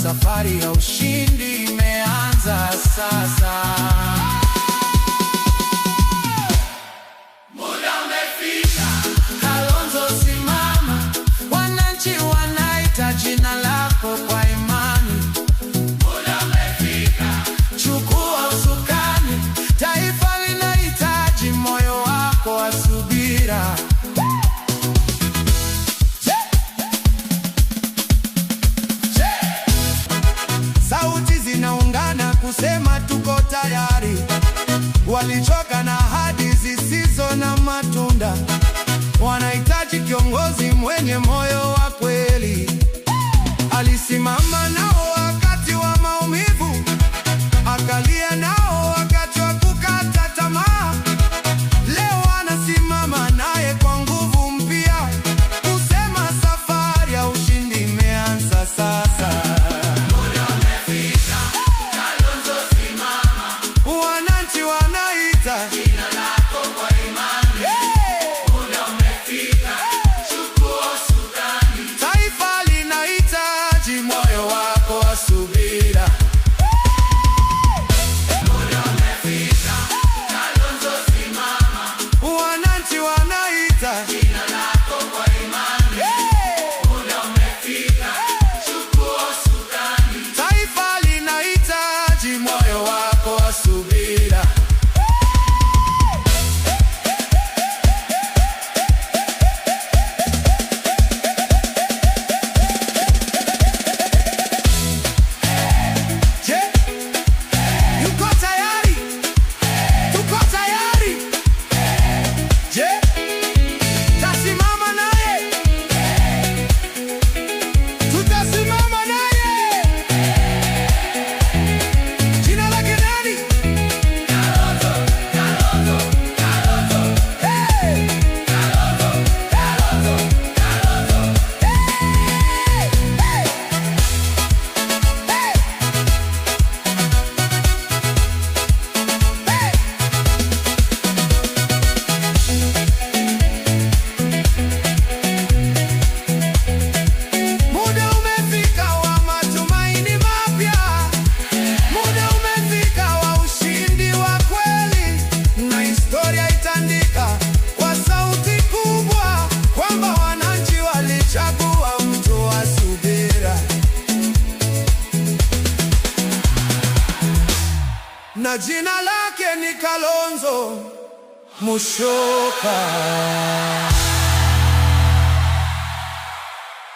safari ya ushindi imeanza sasa. Muda umefika, Kalonzo simama, wananchi wanaita jina lako kwa imani. Muda umefika, chukua usukani, taifa linahitaji moyo wako wa subira. Sauti zinaungana kusema tuko tayari. Walichoka na ahadi zisizo na matunda, wanahitaji kiongozi mwenye moyo wa kweli. Alisimama nao wakati wa maumivu, akalia nao wakati wa kukata tamaa. Leo anasimama naye kwa nguvu mpya, kusema safari ya ushindi imeanza sasa. Wananchi wanaita jina lako kwa imani. Muda umefika, chukua usukani, taifa linahitaji moyo wako wa subira. Muda umefika, Kalonzo simama, wananchi wanaita jina lako kwa imani. Muda umefika, chukua usukani, taifa linahitaji moyo wako wa subira. Je, yuko tayari? Tuko tayari. Je, tasimama naye? Tutasimama naye. Jina lake nani? Kalonzo, Kalonzo, Kalonzo. Hey! Kalonzo, Kalonzo, Kalonzo. Hey! Hey! Hey! Muda umefika wa matumaini mapya. Muda umefika wa ushindi wa kweli, na historia itaandika kwa sauti kubwa kwamba wananchi walichagua mtu wa subira, na jina lake ni Kalonzo Musyoka.